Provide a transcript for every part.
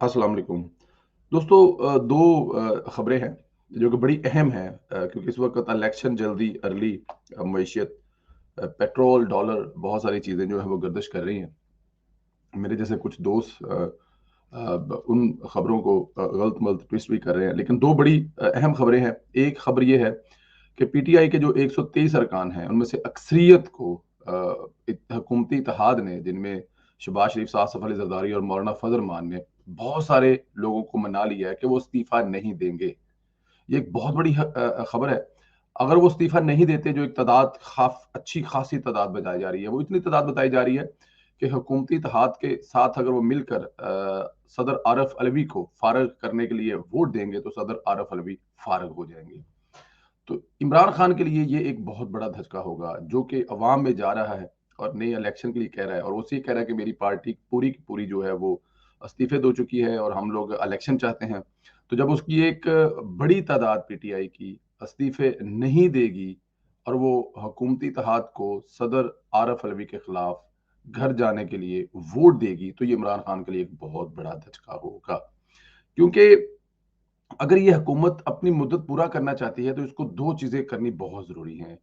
अस्सलाम वालेकुम। दोस्तों दो खबरें हैं जो कि बड़ी अहम हैं क्योंकि इस वक़्त इलेक्शन जल्दी अर्ली मईशियत पेट्रोल, डॉलर बहुत सारी चीज़ें जो हैं वो गर्दिश कर रही हैं। मेरे जैसे कुछ दोस्त उन खबरों को गलत-मलत ट्विस्ट भी कर रहे हैं। लेकिन 2 बड़ी अहम खबरें हैं। एक खबर ये है कि पीटीआई के जो 123 अरकान हैं, उनमें से अक्सरियत को हुकूमती इत्तेहाद ने जिनमें शहबाज शरीफ, आसिफ अली जरदारी और मौलाना फजल रहमान ने बहुत सारे लोगों को मना लिया है कि वो इस्तीफ़ा नहीं देंगे। ये एक बहुत बड़ी खबर है। अगर वो इस्तीफ़ा नहीं देते जो एक तादाद अच्छी खासी तादाद बताई जा रही है, वो इतनी तादाद बताई जा रही है कि हुकूमती इत्तेहाद के साथ अगर वो मिलकर सदर आरिफ अलवी को फ़ारिग करने के लिए वोट देंगे तो सदर आरिफ अलवी फ़ारिग हो जाएँगे। तो इमरान खान के लिए ये एक बहुत बड़ा धचका होगा जो कि अवाम में जा रहा है और नए इलेक्शन के लिए कह रहा है और वो ये कह रहा है कि मेरी पार्टी पूरी की पूरी जो है वो इस्तीफे दो चुकी है और हम लोग इलेक्शन चाहते हैं। तो जब उसकी एक बड़ी तादाद पीटीआई की इस्तीफे नहीं देगी और वो हुकूमती इत्तेहाद को सदर आरिफ अलवी के खिलाफ घर जाने के लिए वोट देगी तो ये इमरान खान के लिए एक बहुत बड़ा धचका होगा। क्योंकि अगर ये हुकूमत अपनी मुद्दत पूरा करना चाहती है तो इसको 2 चीज़ें करनी बहुत ज़रूरी हैं।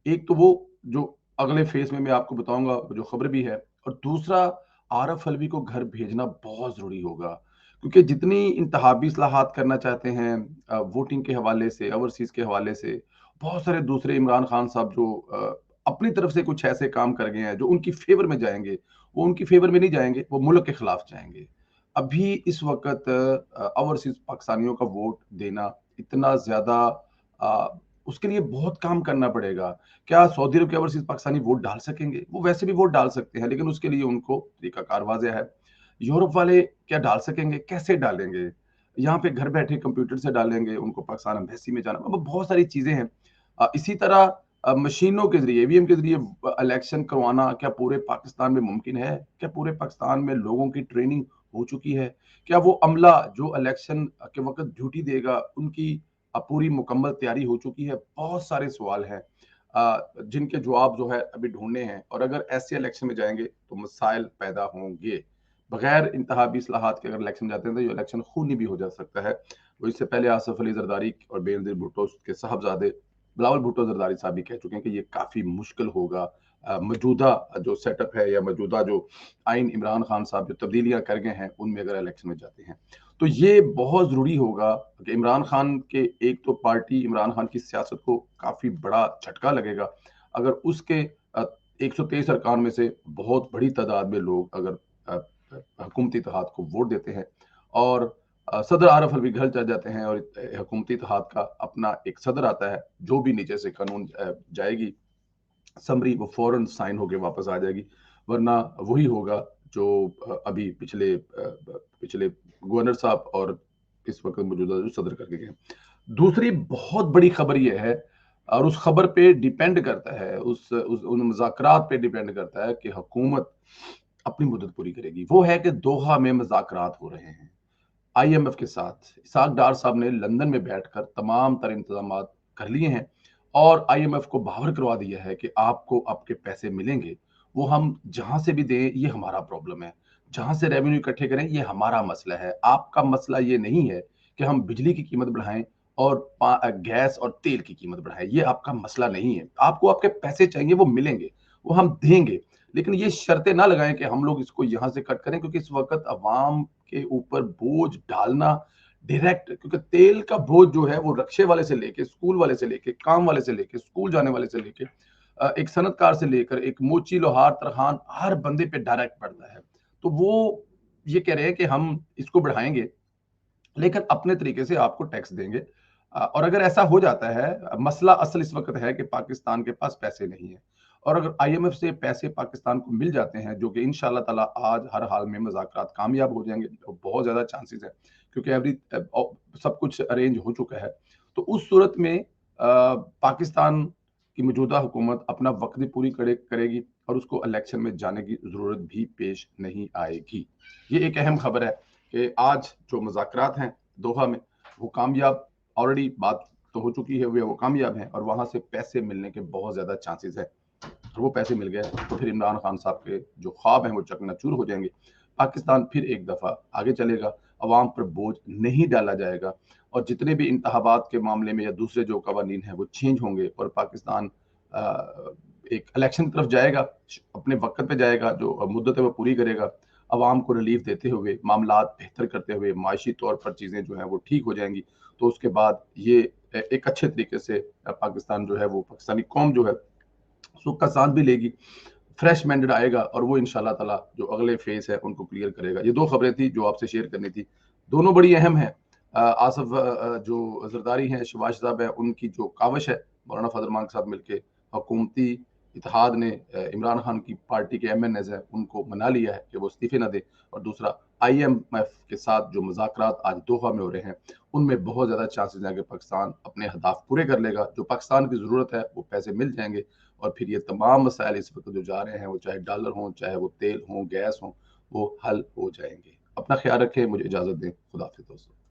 एक तो वो जो अगले फ़ेज़ में मैं आपको बताऊँगा जो ख़बर भी है और दूसरा आरिफ अलवी को घर भेजना बहुत ज़रूरी होगा। क्योंकि जितनी इंतखाबी इस्लाहात करना चाहते हैं वोटिंग के हवाले से, ओवरसीज़ के हवाले से, बहुत सारे दूसरे इमरान खान साहब जो अपनी तरफ से कुछ ऐसे काम कर गए हैं जो उनकी फ़ेवर में जाएँगे, वो उनकी फ़ेवर में नहीं जाएँगे, वो मुल्क के खिलाफ जाएँगे। अभी इस वक़्त ओवरसीज़ पाकिस्तानियों का वोट देना इतना ज़्यादा अ, उसके लिए बहुत काम करना पड़ेगा। क्या सऊदी अरब के ओवरसीज़ पाकिस्तानी वोट डाल सकेंगे? वो वैसे भी वोट डाल सकते हैं, लेकिन उसके लिए उनको तरीक़ाकार वाज़ेह है। यूरोप वाले क्या डाल सकेंगे? कैसे डालेंगे? यहाँ पे घर बैठे कंप्यूटर से डालेंगे, उनको पाकिस्तान एम्बेसी में जाना मतलब बहुत सारी चीज़ें हैं। इसी तरह मशीनों के ज़रिए, ईवीएम के ज़रिए इलेक्शन करवाना क्या पूरे पाकिस्तान में मुमकिन है? क्या पूरे पाकिस्तान में लोगों की ट्रेनिंग हो चुकी है? क्या वो अमला जो इलेक्शन के वक़्त ड्यूटी देगा, उनकी पूरी मुकम्मल तैयारी हो चुकी है? बहुत सारे सवाल हैं जिनके जवाब जो है अभी ढूँढने हैं और अगर ऐसे इलेक्शन में जाएँगे तो मसाइल पैदा होंगे। बगैर इंतखाबी इस्लाहात के अगर इलेक्शन जाते हैं तो ये इलेक्शन खूनी भी हो जा सकता है। वो इससे पहले आसिफ अली ज़रदारी और बेनज़ीर भुट्टो के साहबज़ादे बिलावल भुट्टो ज़रदारी साहब भी कह चुके हैं कि ये काफ़ी मुश्किल होगा। मौजूदा जो सेटअप है या मौजूदा जो आइन इमरान खान साहब जो तब्दीलियाँ कर गए हैं, उनमें अगर इलेक्शन में जाते हैं। तो ये बहुत ज़रूरी होगा कि इमरान खान के एक तो पार्टी इमरान खान की सियासत को काफ़ी बड़ा झटका लगेगा। अगर उसके 123 अरकान में से बहुत बड़ी तादाद में लोग अगर अ हुकूमती इत्तेहाद को वोट देते हैं और सदर आरिफ अलवी घर चले जाते हैं और हुकूमती इत्तेहाद का अपना एक सदर आता है, जो भी नीचे से कानून जाएगी समरी वो फ़ौरन साइन होके वापस आ जाएगी, वरना वही होगा जो अभी पिछले गवर्नर साहब और इस वक़्त मौजूदा जो सदर करके गए हैं। दूसरी बहुत बड़ी खबर ये है और उस खबर पे डिपेंड करता है, उस उन मुज़ाकरात पे डिपेंड करता है कि हुकूमत अपनी मुद्दत पूरी करेगी। वो है कि दोहा में मुज़ाकरात हो रहे हैं, आईएमएफ के साथ। इसहाक डार साहब ने लंदन में बैठकर तमाम तर इंतज़ामात कर लिए हैं और आईएमएफ को बावर करवा दिया है कि आपको आपके पैसे मिलेंगे। वो हम जहाँ से भी दें, ये हमारा प्रॉब्लम है। जहाँ से रेवेन्यू इकट्ठे करें, ये हमारा मसला है। आपका मसला ये नहीं है कि हम बिजली की कीमत बढ़ाएँ और गैस और तेल की कीमत बढ़ाएँ, ये आपका मसला नहीं है। आपको आपके पैसे चाहिए, वो मिलेंगे, वो हम देंगे। लेकिन ये शर्तें ना लगाएँ कि हम लोग इसको यहाँ से कट करें क्योंकि इस वक़्त अवाम के ऊपर बोझ डालना डायरेक्ट क्योंकि तेल का बोझ जो है वो रिक्शे वाले से लेके, स्कूल वाले से लेके, काम वाले से लेके, स्कूल जाने वाले से लेके एक सनअतकार से लेकर एक मोची, लोहार, तरखान हर बंदे पे डायरेक्ट पड़ता है। तो वो ये कह रहे हैं कि हम इसको बढ़ाएँगे, लेकिन अपने तरीके से आपको टैक्स देंगे। और अगर ऐसा हो जाता है, मसला असल इस वक़्त है कि पाकिस्तान के पास पैसे नहीं है और अगर आईएमएफ से पैसे पाकिस्तान को मिल जाते हैं, जो कि इंशाअल्लाह ताला आज हर हाल में मुज़ाकरात कामयाब हो जाएँगे, तो बहुत ज़्यादा चांसेज़ है क्योंकि सब कुछ अरेंज हो चुका है। तो उस सूरत में पाकिस्तान की मौजूदा हुकूमत अपना वक़्त भी पूरी करेगी और उसको इलेक्शन में जाने की ज़रूरत भी पेश नहीं आएगी। ये एक अहम खबर है कि आज जो मुज़ाकरात हैं दोहा में, वो कामयाब ऑलरेडी बात तो हो चुकी है, वो कामयाब हैं और वहाँ से पैसे मिलने के बहुत ज़्यादा चांसेज़ हैं। और वो पैसे मिल गए तो फिर इमरान खान साहब के जो ख्वाब हैं वो चकनाचूर हो जाएँगे। पाकिस्तान फिर एक दफ़ा आगे चलेगा अवाम पर बोझ नहीं डाला जाएगा और जितने भी इंतखाबात के मामले में या दूसरे जो कवानीन हैं वो चेंज होंगे और पाकिस्तान एक इलेक्शन की तरफ जाएगा, अपने वक्त पे जाएगा, जो मुद्दत है वो पूरी करेगा, अवाम को रिलीफ देते हुए, मामलात बेहतर करते हुए, माशी तौर पर चीज़ें जो हैं वो ठीक हो जाएंगी। तो उसके बाद ये एक अच्छे तरीके से पाकिस्तान जो है वो पाकिस्तानी कौम जो है सुख का सांस भी लेगी, फ्रेश माइंडेड आएगा और वो इंशाल्लाह ताला जो अगले फेज है उनको क्लियर करेगा। ये दो खबरें थी जो आपसे शेयर करनी थी, दोनों बड़ी अहम है। आसफ जो जरदारी हैं, शहबाज साहब हैं, उनकी जो काविश है मौलाना फजल मान के साथ मिलके हुकूमती इत्तेहाद ने इमरान खान की पार्टी के MNAs हैं उनको मना लिया है कि वो इस्तीफे ना दे। और दूसरा IMF के साथ जो मुज़ाकरात आज दोहा में हो रहे हैं उनमें बहुत ज़्यादा चांसेस हैं कि पाकिस्तान अपने अहदाफ पूरे कर लेगा। जो पाकिस्तान की ज़रूरत है वो पैसे मिल जाएंगे और फिर ये तमाम मसाइल इस वक्त जो जा रहे हैं वो चाहे डॉलर हों, चाहे वो तेल हों, गैस हों, वो हल हो जाएंगे। अपना ख्याल रखें, मुझे इजाज़त दें। खुदा हाफिज़ दोस्तों।